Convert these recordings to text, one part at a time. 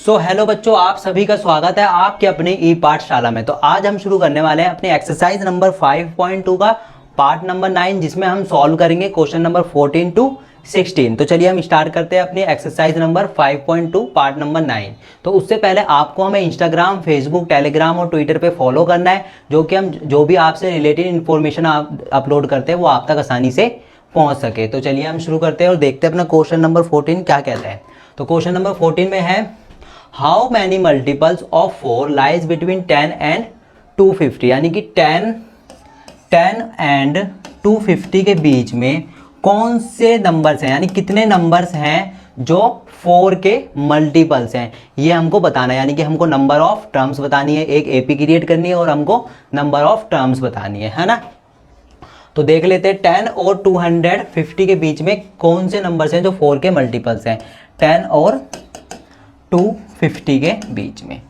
Hello बच्चों, आप सभी का स्वागत है आपके अपने ई पाठशाला में। तो आज हम शुरू करने वाले हैं अपनी एक्सरसाइज नंबर 5.2 का पार्ट नंबर 9, जिसमें हम सॉल्व करेंगे क्वेश्चन नंबर 14 to 16। तो चलिए हम स्टार्ट करते हैं अपनी एक्सरसाइज नंबर 5.2 पार्ट नंबर 9। तो उससे पहले आपको हमें इंस्टाग्राम, फेसबुक, टेलीग्राम और ट्विटर पे फॉलो करना है, जो कि हम जो भी आपसे रिलेटेड इन्फॉर्मेशन अपलोड करते हैं वो आप तक आसानी से पहुँच सके। तो चलिए हम शुरू करते हैं और देखते हैं अपना क्वेश्चन नंबर 14 क्या कहता है। तो क्वेश्चन नंबर 14 में है, how many multiples of 4 lies between 10 and 250, यानी कि 10 एंड 250 के बीच में कौन से नंबर्स हैं, यानी कितने नंबर्स हैं जो 4 के मल्टीपल्स हैं, ये हमको बताना है। यानी कि हमको नंबर ऑफ टर्म्स बतानी है, एक एपी क्रिएट करनी है और हमको नंबर ऑफ टर्म्स बतानी है ना। तो देख लेते हैं 10 और 250 के बीच में कौन से नंबर्स हैं जो 4 के मल्टीपल्स हैं। 10 और 250 के बीच में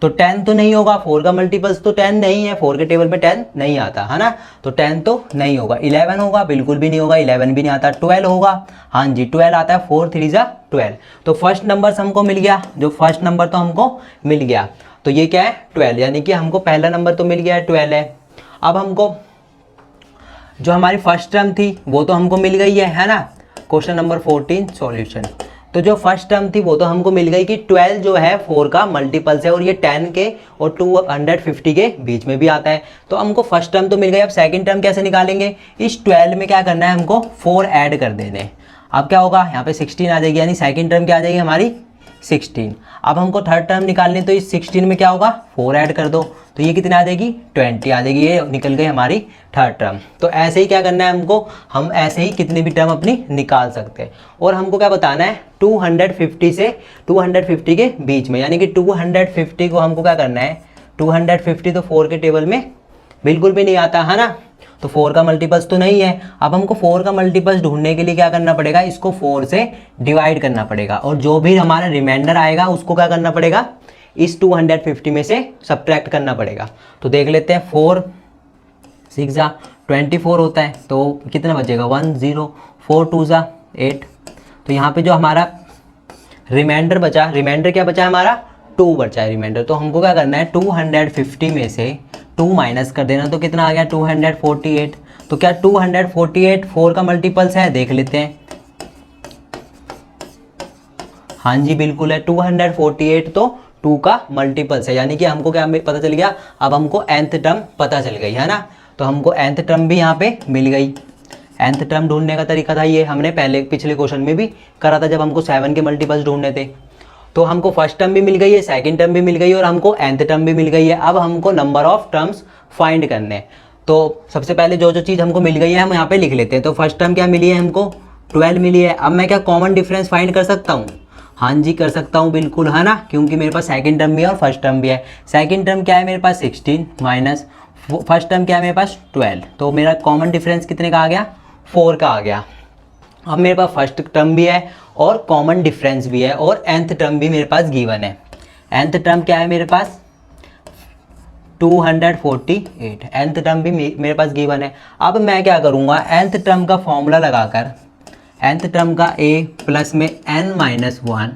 तो 10 तो नहीं होगा, 4 का मल्टीपल्स तो 10 नहीं है, 4 के टेबल में 10 नहीं आता है ना, तो 10 तो नहीं होगा। 11 होगा, बिल्कुल भी नहीं होगा, 11 भी नहीं आता। 12 होगा, हाँ जी 12 आता है, 4 3 जा 12। तो फर्स्ट नंबर हमको मिल गया, जो फर्स्ट नंबर तो हमको मिल गया, तो ये क्या है 12, यानी कि हमको पहला नंबर तो मिल गया है 12 है। अब हमको जो हमारी फर्स्ट टर्म थी वो तो हमको मिल गई है ना। Question number 14 solution. तो जो फर्स्ट टर्म थी वो तो हमको मिल गई कि 12 जो है 4 का मल्टीपल्स है और ये 10 के और 250 के बीच में भी आता है। तो हमको फर्स्ट टर्म तो मिल गई। अब सेकंड टर्म कैसे निकालेंगे, इस 12 में क्या करना है, हमको 4 ऐड कर देने। अब क्या होगा, यहाँ पे 16 आ जाएगी, यानी सेकंड टर्म क्या आ जाएगी हमारी 16। अब हमको थर्ड टर्म निकालनी, तो इस 16 में क्या होगा 4 ऐड कर दो, तो ये कितनी आ जाएगी 20 आ जाएगी, ये निकल गई हमारी थर्ड टर्म। तो ऐसे ही क्या करना है हमको, हम ऐसे ही कितनी भी टर्म अपनी निकाल सकते हैं। और हमको क्या बताना है 250 से 250 के बीच में, यानी कि 250 को हमको क्या करना है, 250 तो 4 के टेबल में बिल्कुल भी नहीं आता है ना, तो 4 का मल्टीपल्स तो नहीं है। अब हमको 4 का मल्टीपल्स ढूंढने के लिए क्या करना पड़ेगा, इसको 4 से डिवाइड करना पड़ेगा और जो भी हमारा रिमाइंडर आएगा उसको क्या करना पड़ेगा, इस 250 में से सब्ट्रैक्ट करना पड़ेगा। तो देख लेते हैं 4 6 जा 24 होता है, तो कितना बचेगा 1 0, 4 2 जा 8। तो यहाँ पे जो हमारा रिमाइंडर बचा, रिमाइंडर क्या बचा हमारा 2 बचा है रिमाइंडर। तो हमको क्या करना है 250 में से 2 माइनस कर देना, तो कितना आ गया 248। तो क्या 248 4 का मल्टीपल्स है, देख लेते हैं। हाँ जी बिल्कुल है, 248 तो 2 का मल्टीपल्स है, यानी कि हमको क्या पता चल गया, अब हमको nth टर्म पता चल गई है ना। तो हमको nth टर्म भी यहाँ पे मिल गई। nth टर्म ढूंढने का तरीका था ये, हमने पहले पिछले क्वेश्चन में भी करा था जब हमको 7 के मल्टीपल्स ढूंढने थे। तो हमको फर्स्ट टर्म भी मिल गई है, सेकंड टर्म भी मिल गई है और हमको nth टर्म भी मिल गई है। अब हमको नंबर ऑफ टर्म्स फाइंड करने हैं। तो सबसे पहले जो जो चीज़ हमको मिल गई है हम यहाँ पे लिख लेते हैं। तो फर्स्ट टर्म क्या मिली है हमको 12 मिली है। अब मैं क्या कॉमन डिफरेंस फाइंड कर सकता हूँ, हाँ जी कर सकता हूँ बिल्कुल है ना, क्योंकि मेरे पास सेकंड टर्म भी है और फर्स्ट टर्म भी है। सेकंड टर्म क्या है मेरे पास 16 माइनस फर्स्ट टर्म क्या है मेरे पास 12, तो मेरा कॉमन डिफरेंस कितने का आ गया 4 का आ गया। अब मेरे पास फर्स्ट टर्म भी है और कॉमन डिफरेंस भी है और nth टर्म भी मेरे पास गिवन है। nth टर्म क्या है मेरे पास 248, nth टर्म भी मेरे पास गिवन है। अब मैं क्या करूँगा, nth टर्म का फॉर्मूला लगाकर nth टर्म का a प्लस में n-1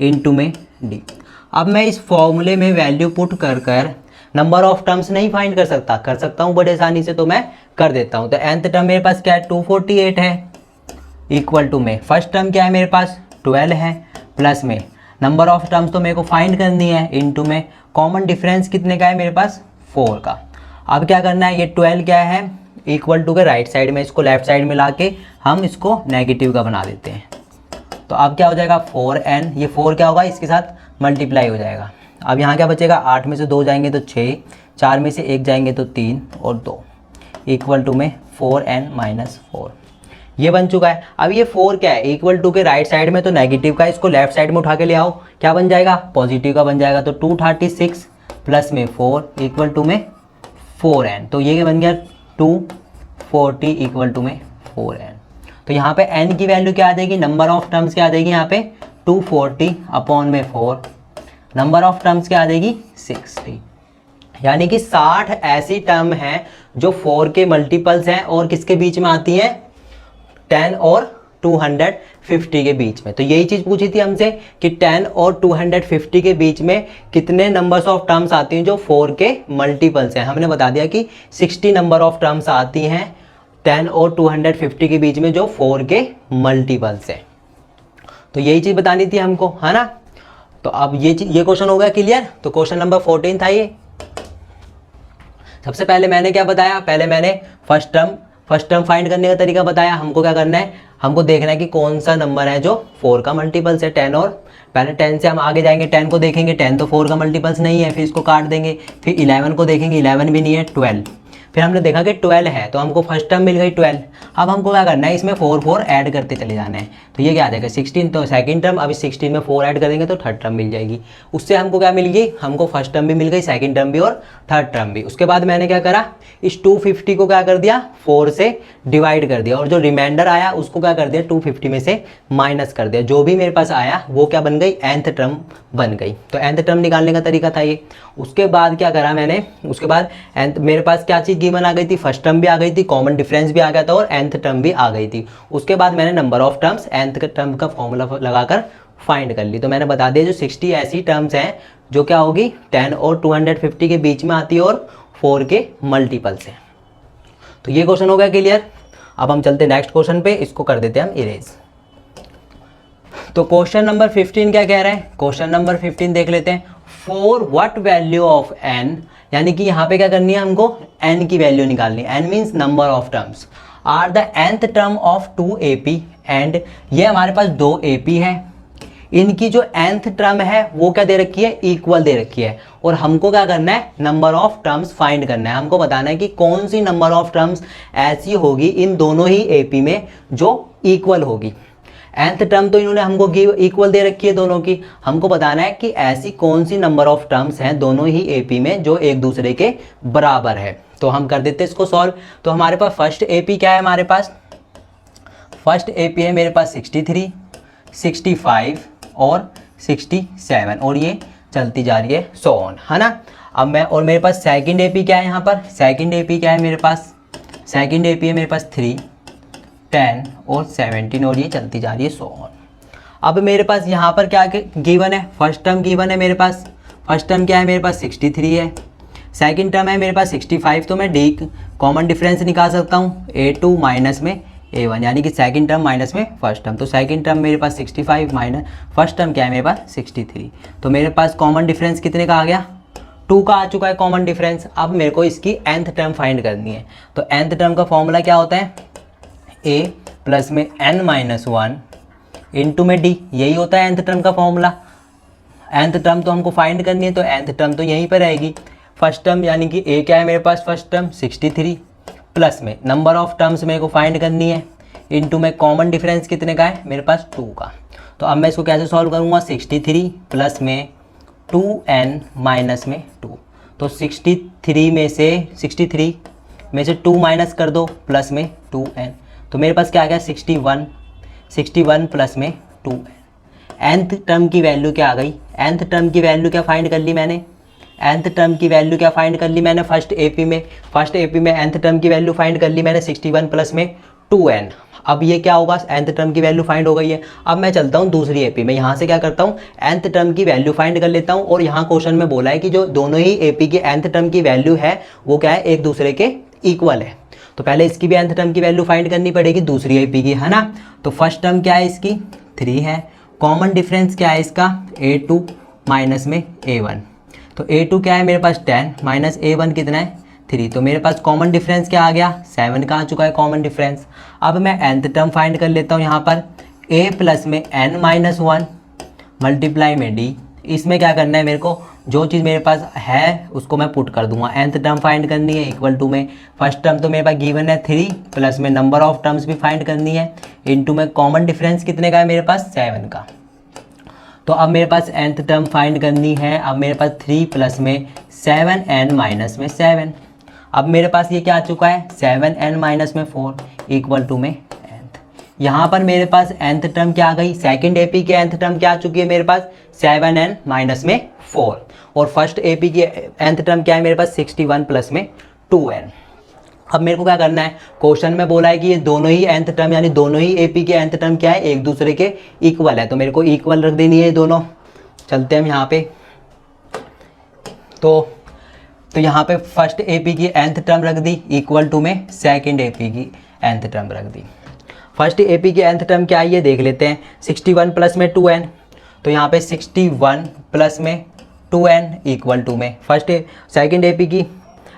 इंटू में d। अब मैं इस फॉर्मूले में वैल्यू पुट कर नंबर ऑफ टर्म्स नहीं फाइंड कर सकता, कर सकता हूँ बड़े आसानी से, तो मैं कर देता हूँ। तो nth टर्म मेरे पास क्या है 248 है, इक्वल टू में फर्स्ट टर्म क्या है मेरे पास 12 है, प्लस में नंबर ऑफ टर्म्स तो मेरे को फाइंड करनी है, इनटू में कॉमन डिफरेंस कितने का है मेरे पास 4 का। अब क्या करना है, ये 12 क्या है इक्वल टू के राइट साइड में, इसको लेफ्ट साइड में ला के हम इसको नेगेटिव का बना देते हैं। तो अब क्या हो जाएगा 4n, ये 4 क्या होगा इसके साथ मल्टीप्लाई हो जाएगा। अब यहाँ क्या बचेगा 8 में से 2 जाएंगे तो 6, 4 में से 1 जाएंगे तो 3 और 2 इक्वल टू में 4n-4, ये बन चुका है। अब ये 4 क्या है इक्वल टू के राइट साइड में तो नेगेटिव का, इसको लेफ्ट साइड में उठा के ले आओ, क्या बन जाएगा पॉजिटिव का बन जाएगा। तो 236 प्लस में 4 इक्वल टू में 4n, तो ये बन गया 240 इक्वल टू में 4n। तो यहाँ पे n की वैल्यू क्या आ जाएगी, नंबर ऑफ टर्म्स क्या आ जाएगी यहाँ पे 240 अपॉन में 4, नंबर ऑफ टर्म्स क्या आ जाएगी 60, यानी कि 60 ऐसी टर्म हैं जो 4 के मल्टीपल्स हैं और किसके बीच में आती हैं 10 और 250 250 के बीच में। तो यही चीज़ पूछी थी हमसे कि 10 और 250 के बीच में कितने नंबर्स ऑफ टर्म्स आती हैं जो 4 के मल्टीपल्स हैं। हमने बता दिया कि 60 नंबर ऑफ टर्म्स आती हैं 10 और 250 के बीच में जो 4 के मल्टीपल्स हैं। तो यही चीज़ बतानी थी हमको, है ना। तो अब ये क्वेश्चन हो गया क्लियर। तो क्वेश्चन नंबर 14 था ये। सबसे पहले मैंने क्या बताया, पहले मैंने फर्स्ट टर्म फाइंड करने का तरीका बताया। हमको क्या करना है, हमको देखना है कि कौन सा नंबर है जो 4 का मल्टीपल्स है। 10 और पहले 10 से हम आगे जाएंगे, 10 को देखेंगे, 10 तो 4 का मल्टीपल्स नहीं है, फिर इसको काट देंगे। फिर 11 को देखेंगे, 11 भी नहीं है। 12, फिर हमने देखा कि 12 है, तो हमको फर्स्ट टर्म मिल गई 12। अब हमको क्या करना है, इसमें 4 ऐड करते चले जाना है। तो ये क्या आ जाएगा 16, तो सेकंड टर्म। अब इस 16 में 4 ऐड करेंगे तो थर्ड टर्म मिल जाएगी। उससे हमको क्या मिल गई, हमको फर्स्ट टर्म भी मिल गई, सेकंड टर्म भी और थर्ड टर्म भी। उसके बाद मैंने क्या करा, इस 250 को क्या कर दिया, 4 से डिवाइड कर दिया, और जो रिमाइंडर आया उसको क्या कर दिया, 250 में से माइनस कर दिया। जो भी मेरे पास आया वो क्या बन गई, nth टर्म बन गई। तो nth टर्म निकालने का तरीका था ये। उसके बाद क्या करा मैंने, उसके बाद मेरे पास क्या चीज़ गिवन आ गई थी, फर्स्ट टर्म भी आ गई थी, कॉमन डिफरेंस भी आ गया था और nth टर्म भी आ गई थी। उसके बाद मैंने number of terms nth term का फॉर्मूला लगाकर फाइंड कर ली। तो मैंने बता दिया जो 60 ऐसी टर्म्स हैं जो क्या होगी 10 और 250 के बीच में आती है और 4 के मल्टीपल्स हैं। तो ये क्वेश्चन हो गया क्लियर। अब हम चलते नेक्स्ट क्वेश्चन पे, इसको कर देते हैं हम इरेज। तो क्वेश्चन नंबर 15 क्या कह रहे हैं, क्वेश्चन नंबर 15 देख लेते हैं। For what value of n, यानी कि यहाँ पे क्या करनी है, हमको n की वैल्यू निकालनी है। n means number of terms are the nth term of 2 AP, and ये हमारे पास 2 AP है। इनकी जो nth टर्म है वो क्या दे रखी है, इक्वल दे रखी है। और हमको क्या करना है, नंबर ऑफ टर्म्स फाइंड करना है। हमको बताना है कि कौन सी नंबर ऑफ टर्म्स ऐसी होगी इन दोनों ही AP में जो इक्वल होगी। nth टर्म तो इन्होंने हमको इक्वल दे रखी है दोनों की। हमको बताना है कि ऐसी कौन सी नंबर ऑफ टर्म्स हैं दोनों ही AP में जो एक दूसरे के बराबर है। तो हम कर देते हैं इसको सॉल्व। तो हमारे पास फर्स्ट AP क्या है, हमारे पास फर्स्ट AP है मेरे पास 63, 65 और 67, और ये चलती जा रही है सो ऑन, है ना। अब मैं, और मेरे पास सेकंड AP क्या है, यहाँ पर सेकंड AP क्या है मेरे पास, सेकंड AP है मेरे पास 3, 10 और 17, और ये चलती जा रही है सो ऑन। अब मेरे पास यहाँ पर क्या गिवन है, फर्स्ट टर्म गिवन है मेरे पास। फर्स्ट टर्म क्या है मेरे पास 63 है, सेकंड टर्म है मेरे पास 65। तो मैं डी कॉमन डिफरेंस निकाल सकता हूँ, A2 माइनस में A1, यानी कि सेकंड टर्म माइनस में फर्स्ट टर्म। तो सेकंड टर्म मेरे पास 65 माइनस फर्स्ट टर्म क्या है मेरे पास 63। तो मेरे पास कॉमन डिफरेंस कितने का आ गया, 2 का आ चुका है कॉमन डिफरेंस। अब मेरे को इसकी nth टर्म फाइंड करनी है। तो nth टर्म का फॉर्मूला क्या होता है, a प्लस में n-1 इंटू में d, यही होता है nth टर्म का फॉर्मूला। nth टर्म तो हमको फाइंड करनी है, तो nth टर्म तो यहीं पर रहेगी। फर्स्ट टर्म यानी कि a क्या है मेरे पास, फर्स्ट टर्म 63 प्लस में नंबर ऑफ टर्म्स मेरे को फाइंड करनी है, इंटू में कॉमन डिफरेंस कितने का है मेरे पास 2 का। तो अब मैं इसको कैसे सॉल्व करूँगा, 63 प्लस में 2n माइनस में 2। तो 63 में से 2 माइनस कर दो, प्लस में 2n। तो मेरे पास क्या आ गया 61 प्लस में 2n। nth टर्म की वैल्यू क्या आ गई, nth टर्म की वैल्यू क्या फाइंड कर ली मैंने, nth टर्म की वैल्यू क्या फाइंड कर ली मैंने फर्स्ट AP में nth टर्म की वैल्यू फाइंड कर ली मैंने 61 प्लस में 2n। अब ये क्या होगा, nth टर्म की वैल्यू फाइंड हो गई है। अब मैं चलता हूँ दूसरी AP में, यहाँ से क्या करता हूँ nth टर्म की वैल्यू फाइंड कर लेता हूँ। और यहाँ क्वेश्चन में बोला है कि जो दोनों ही AP की nth टर्म की वैल्यू है वो क्या है, एक दूसरे के इक्वल है। तो पहले इसकी भी nth टर्म की वैल्यू फाइंड करनी पड़ेगी दूसरी AP की, है ना। तो फर्स्ट टर्म क्या है इसकी 3 है, कॉमन डिफरेंस क्या है इसका A2 माइनस में A1। तो A2 क्या है मेरे पास 10 माइनस A1 कितना है 3। तो मेरे पास कॉमन डिफरेंस क्या आ गया 7 का आ चुका है कॉमन डिफरेंस। अब मैं nth टर्म फाइंड कर लेता हूँ यहाँ पर, A प्लस में n-1 मल्टीप्लाई में d। इसमें क्या करना है मेरे को, जो चीज़ मेरे पास है उसको मैं पुट कर दूंगा। nth टर्म फाइंड करनी है इक्वल टू में फर्स्ट टर्म तो मेरे पास गिवन है 3 प्लस में नंबर ऑफ टर्म्स भी फाइंड करनी है, इनटू में कॉमन डिफरेंस कितने का है मेरे पास 7 का। तो अब मेरे पास nth टर्म फाइंड करनी है। अब मेरे पास 3 प्लस में 7n माइनस में 7। अब मेरे पास ये क्या आ चुका है 7n माइनस में 4 इक्वल टू में nth। यहाँ पर मेरे पास nth टर्म क्या आ गई, सेकंड AP की nth टर्म क्या आ चुकी है मेरे पास 7n माइनस में 4। और फर्स्ट AP की nth टर्म क्या है मेरे पास 61 प्लस में 2n। अब मेरे को क्या करना है, क्वेश्चन में बोला है कि ये दोनों ही nth टर्म यानी दोनों ही AP के nth टर्म क्या है, एक दूसरे के इक्वल है, तो मेरे को इक्वल रख देनी है दोनों। चलते हैं हम यहाँ पे, तो यहाँ पे फर्स्ट AP की nth टर्म रख दी इक्वल टू में सेकंड AP की nth टर्म रख दी। फर्स्ट AP की nth टर्म क्या है ये देख लेते हैं, 61 प्लस में 2n, तो यहाँ पे 61 प्लस में 2n इक्वल टू में फर्स्ट सेकंड AP की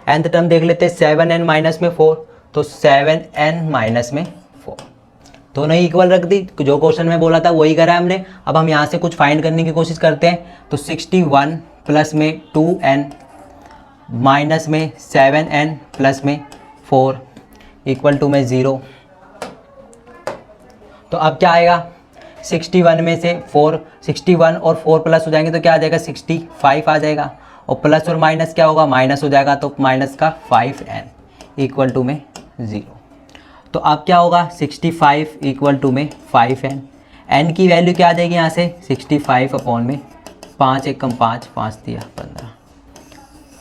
nth टर्म देख लेते हैं, 7n माइनस में 4, तो 7n माइनस में 4, दोनों ही इक्वल रख दी। जो क्वेश्चन में बोला था वही करा हमने। अब हम यहाँ से कुछ फाइंड करने की कोशिश करते हैं, तो 61 प्लस में 2n माइनस में 7n प्लस में 4 इक्वल टू में 0। तो अब क्या आएगा, 61 में से 61 और 4 प्लस हो जाएंगे तो क्या आ जाएगा, 65 आ जाएगा, और प्लस और माइनस क्या होगा, माइनस हो जाएगा, तो माइनस का 5n इक्वल टू में 0। तो अब क्या होगा, 65 इक्वल टू में 5n, n की वैल्यू क्या आ जाएगी यहाँ से, 65 अपॉन में 5 एकम 5, 5 दिया 15,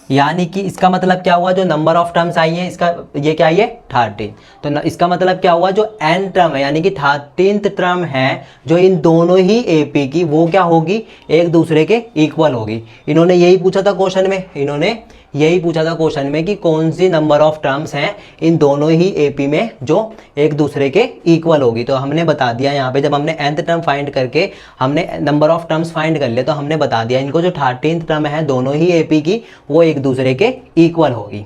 यानी कि इसका मतलब क्या हुआ, जो नंबर ऑफ टर्म्स आई है इसका ये क्या है 13। तो इसका मतलब क्या हुआ, जो n टर्म है यानी कि 13th टर्म है जो इन दोनों ही AP की, वो क्या होगी, एक दूसरे के इक्वल होगी। इन्होंने यही पूछा था क्वेश्चन में, इन्होंने यही पूछा था क्वेश्चन में कि कौन सी नंबर ऑफ टर्म्स हैं इन दोनों ही AP में जो एक दूसरे के इक्वल होगी। तो हमने बता दिया यहाँ पे, जब हमने nth टर्म फाइंड करके हमने नंबर ऑफ टर्म्स फाइंड कर लिए, तो हमने बता दिया इनको जो 13th टर्म है दोनों ही AP की वो एक दूसरे के इक्वल होगी।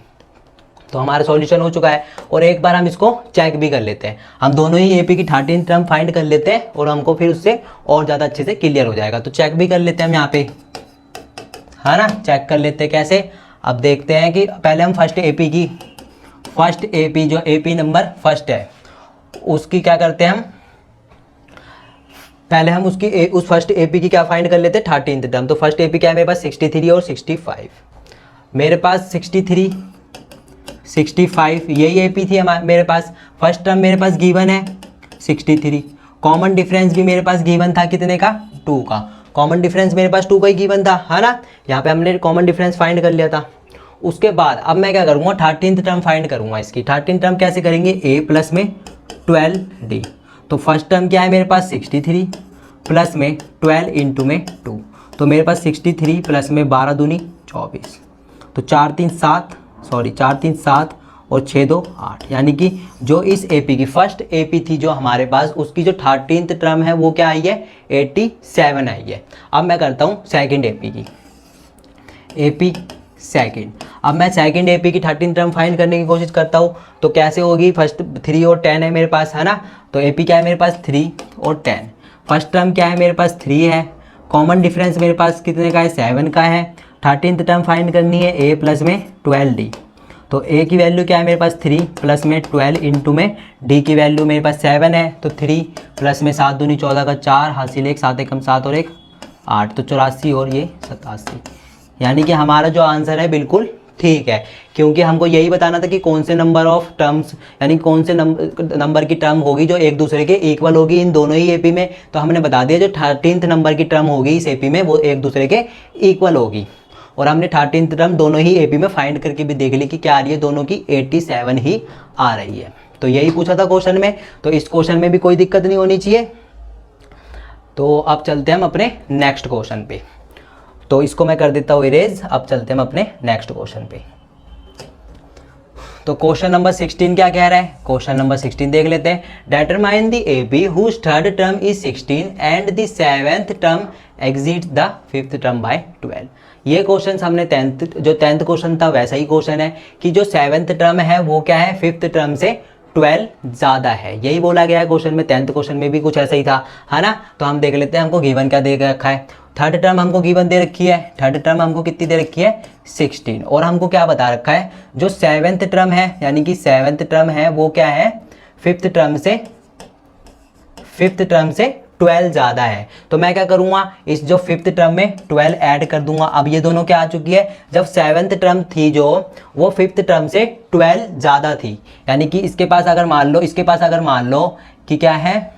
तो हमारा सॉल्यूशन हो चुका है। और एक बार हम इसको चेक भी कर लेते हैं, हम दोनों ही AP की 13th टर्म फाइंड कर लेते हैं और हमको फिर उससे और ज़्यादा अच्छे से क्लियर हो जाएगा। तो चेक भी कर लेते हैं हम यहाँ पे, है ना, चेक कर लेते हैं कैसे। अब देखते हैं कि पहले हम फर्स्ट AP जो AP नंबर फर्स्ट है उसकी क्या करते हैं हम, पहले हम उसकी उस फर्स्ट AP की क्या फाइंड कर लेते हैं 13th टर्म। तो फर्स्ट AP क्या है मेरे पास 63 और 65, मेरे पास 63 65 यही AP थी मेरे पास। फर्स्ट टर्म मेरे पास गिवन है 63, कॉमन डिफरेंस भी मेरे पास गिवन था कितने का, 2 का, कॉमन डिफरेंस मेरे पास 2 का ही गिवन था, है ना। यहाँ पे हमने कॉमन डिफरेंस फाइंड कर लिया था। उसके बाद अब मैं क्या करूँगा, 13th टर्म फाइंड करूँगा। इसकी 13th टर्म कैसे करेंगे, a प्लस में 12d। तो फर्स्ट टर्म क्या है मेरे पास 63 प्लस में 12 इंटू में 2, तो मेरे पास 63 प्लस में 12 दूनी 24, तो 4 3 7 और 6 2 8, यानी कि जो इस AP की फर्स्ट AP थी जो हमारे पास, उसकी जो 13th टर्म है वो क्या आई है 87 आई है। अब मैं करता हूँ सेकंड AP की, AP सेकंड। अब मैं सेकंड AP की 13th टर्म फाइंड करने की कोशिश करता हूँ, तो कैसे होगी, फर्स्ट 3 और 10 है मेरे पास, है ना। तो AP क्या है मेरे पास 3 और 10, फर्स्ट टर्म क्या है मेरे पास 3 है, कॉमन डिफरेंस मेरे पास कितने का है 7 का है। 13th टर्म फाइंड करनी है a प्लस में 12d, तो a की वैल्यू क्या है मेरे पास 3 प्लस में 12 इंटू में d की वैल्यू मेरे पास 7 है, तो 3 प्लस में 7 दूनी 14 का 4 हासिल 1 7 एकम 7 और 1 8, तो 84 और ये 87, यानी कि हमारा जो आंसर है बिल्कुल ठीक है, क्योंकि हमको यही बताना था कि कौन से नंबर ऑफ टर्म्स यानी कौन से नंबर की टर्म होगी जो एक दूसरे के इक्वल होगी इन दोनों ही AP में। तो हमने बता दिया जो 13th नंबर की टर्म होगी इस AP में वो एक दूसरे के इक्वल होगी। और हमने 13th टर्म दोनों ही AP में फाइंड करके भी देख ली कि क्या आ रही है, दोनों की 87 ही आ रही है। तो यही पूछा था क्वेश्चन में, तो इस क्वेश्चन में भी कोई दिक्कत नहीं होनी चाहिए। तो अब चलते हैं हम अपने नेक्स्ट क्वेश्चन पे, तो इसको मैं कर देता हूँ इरेज। अब चलते हैं हम अपने नेक्स्ट क्वेश्चन पे। तो क्वेश्चन नंबर 16 क्या कह रहा है, क्वेश्चन नंबर 16 देख लेते हैं। Determine the AP whose third term is 16 and the 7th term exceeds the 5th term by 12। ये क्वेश्चन हमने 10th क्वेश्चन था वैसा ही क्वेश्चन है कि जो 7th टर्म है वो क्या है 5th टर्म से 12 ज़्यादा है, यही बोला गया है क्वेश्चन में। 10th क्वेश्चन में भी कुछ ऐसा ही था, है ना। तो हम देख लेते हैं हमको गिवन क्या दे रखा है। थर्ड टर्म हमको गिवन दे रखी है, थर्ड टर्म हमको कितनी दे रखी है 16, और हमको क्या बता रखा है जो 7th टर्म है यानी कि 7th टर्म है वो क्या है 5th टर्म से 12 ज़्यादा है। तो मैं क्या करूँगा, इस जो 5th टर्म में 12 ऐड कर दूंगा। अब ये दोनों क्या आ चुकी है, जब 7th टर्म थी जो वो 5th टर्म से 12 ज़्यादा थी, यानी कि इसके पास अगर मान लो कि क्या है,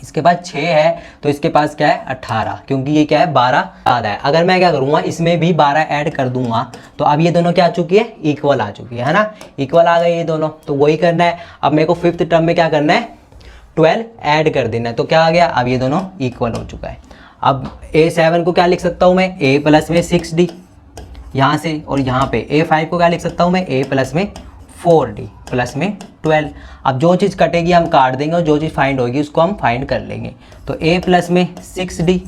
इसके पास 6 है तो इसके पास क्या है 18, क्योंकि ये क्या है 12 ज़्यादा है। अगर मैं क्या करूँगा इसमें भी 12 ऐड कर दूंगा तो अब ये दोनों क्या आ चुकी है, इक्वल आ चुकी है ना, इक्वल आ गई ये दोनों। तो वही करना है, अब मेरे को फिफ्थ टर्म में क्या करना है 12 ऐड कर देना है। तो क्या आ गया, अब ये दोनों इक्वल हो चुका है। अब A7 को क्या लिख सकता हूँ मैं, A प्लस में 6D यहाँ से, और यहाँ पे A5 को क्या लिख सकता हूँ मैं, A प्लस में 4D प्लस में 12। अब जो चीज़ कटेगी हम काट देंगे और जो चीज़ फाइंड होगी उसको हम फाइंड कर लेंगे। तो A प्लस में 6D,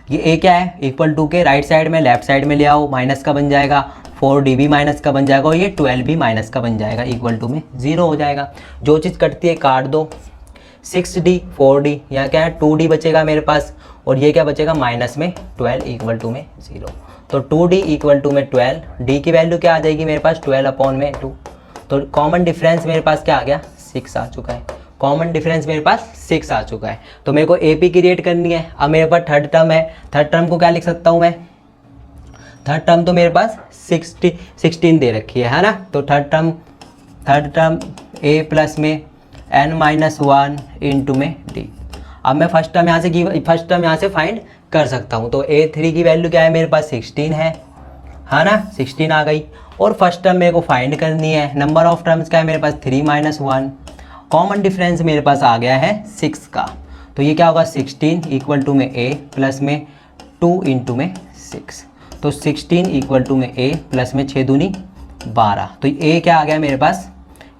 ये A क्या है इक्वल टू के राइट साइड में लेफ्ट साइड में ले आओ, माइनस का बन जाएगा, 4D भी माइनस का बन जाएगा और ये 12 भी माइनस का बन जाएगा, इक्वल टू में 0 हो जाएगा। जो चीज़ कटती है काट दो, 6D 4D, यहाँ क्या है 2D बचेगा मेरे पास, और ये क्या बचेगा माइनस में 12 इक्वल टू में 0। तो 2D इक्वल टू में 12, D की वैल्यू क्या आ जाएगी मेरे पास 12 अपॉन में 2। तो कॉमन डिफरेंस मेरे पास क्या आ गया 6 आ चुका है, कॉमन डिफरेंस मेरे पास 6 आ चुका है। तो मेरे को AP क्रिएट करनी है। अब मेरे पास थर्ड टर्म है, थर्ड टर्म को क्या लिख सकता हूँ मैं, थर्ड टर्म तो मेरे पास 16 दे रखी है ना। तो थर्ड टर्म A प्लस में n-1 इंटू में D। अब मैं फर्स्ट टर्म यहाँ से फाइंड कर सकता हूँ। तो A3 की वैल्यू क्या है मेरे पास 16 है ना, 16 आ गई। और फर्स्ट टर्म मेरे को फाइंड करनी है, नंबर ऑफ टर्म्स क्या है मेरे पास 3 - 1, कॉमन डिफरेंस मेरे पास आ गया है 6 का। तो ये क्या होगा 16 इक्वल टू में A प्लस में 2 इंटू में 6। तो 16 इक्वल टू में A प्लस में 6 दूनी 12। तो A क्या आ गया मेरे पास,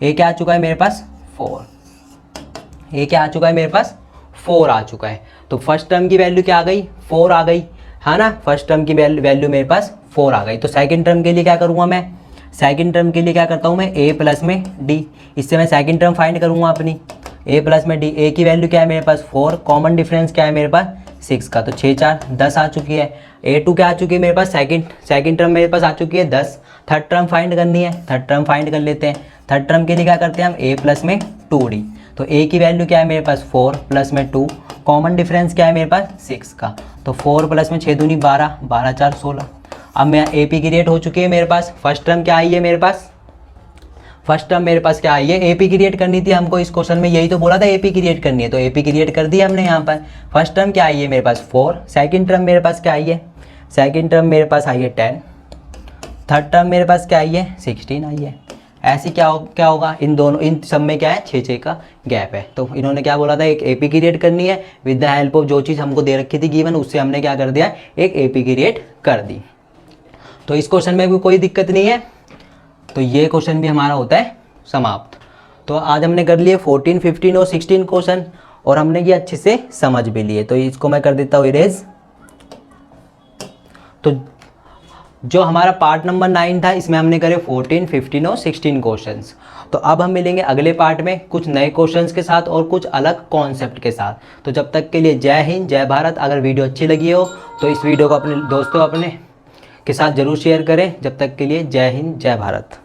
A क्या आ चुका है मेरे पास 4, A क्या आ चुका है मेरे पास 4 आ चुका है। तो फर्स्ट टर्म की वैल्यू क्या आ गई 4 आ गई है ना, फर्स्ट टर्म की वैल्यू मेरे पास 4 आ गई। तो सेकंड टर्म के लिए क्या करूँगा मैं, सेकंड टर्म के लिए क्या करता हूँ मैं A प्लस में D, इससे मैं सेकंड टर्म फाइंड करूँगा अपनी, A प्लस में D। A की वैल्यू क्या है मेरे पास 4, कॉमन डिफरेंस क्या है मेरे पास 6 का, तो 6 4 10 आ चुकी है। A2 क्या आ चुकी है मेरे पास, सेकंड टर्म मेरे पास आ चुकी है 10। थर्ड टर्म फाइंड करनी है, थर्ड टर्म फाइंड कर लेते हैं। थर्ड टर्म के लिए क्या करते हैं हम A प्लस में 2D। तो A की वैल्यू क्या है मेरे पास 4 प्लस में 2, कॉमन डिफरेंस क्या है मेरे पास 6 का। तो 4 प्लस में 6 दूनी 12, 12 4 16। अब मैं AP क्रिएट हो चुकी है मेरे पास। फर्स्ट टर्म क्या आई है मेरे पास, फर्स्ट टर्म मेरे पास क्या आई है, AP क्रिएट करनी थी हमको। इस क्वेश्चन में यही तो बोला था AP क्रिएट करनी है, तो AP क्रिएट कर दी हमने यहाँ पर। फर्स्ट टर्म क्या आई है मेरे पास 4, सेकंड टर्म मेरे पास क्या आई है, सेकंड टर्म मेरे पास आई है 10, थर्ड टर्म मेरे पास क्या आई है 16 आई है। ऐसे क्या होगा इन सब में क्या है 6 का गैप है। तो इन्होंने क्या बोला था, एक AP क्रिएट करनी है विद द हेल्प ऑफ जो चीज़ हमको दे रखी थी गिवन, उससे हमने क्या कर दिया एक AP क्रिएट कर दी। तो इस क्वेश्चन में भी कोई दिक्कत नहीं है। तो ये क्वेश्चन भी हमारा होता है समाप्त। तो आज हमने कर लिए 14, 15 और 16 क्वेश्चन, और हमने ये अच्छे से समझ भी लिए। तो इसको मैं कर देता हूँ इरेज। तो जो हमारा पार्ट नंबर 9 था इसमें हमने करे 14, 15 और 16 क्वेश्चंस। तो अब हम मिलेंगे अगले पार्ट में कुछ नए क्वेश्चंस के साथ और कुछ अलग कॉन्सेप्ट के साथ। तो जब तक के लिए जय हिंद, जय भारत। अगर वीडियो अच्छी लगी हो तो इस वीडियो को अपने दोस्तों के साथ ज़रूर शेयर करें। जब तक के लिए जय हिंद, जय भारत।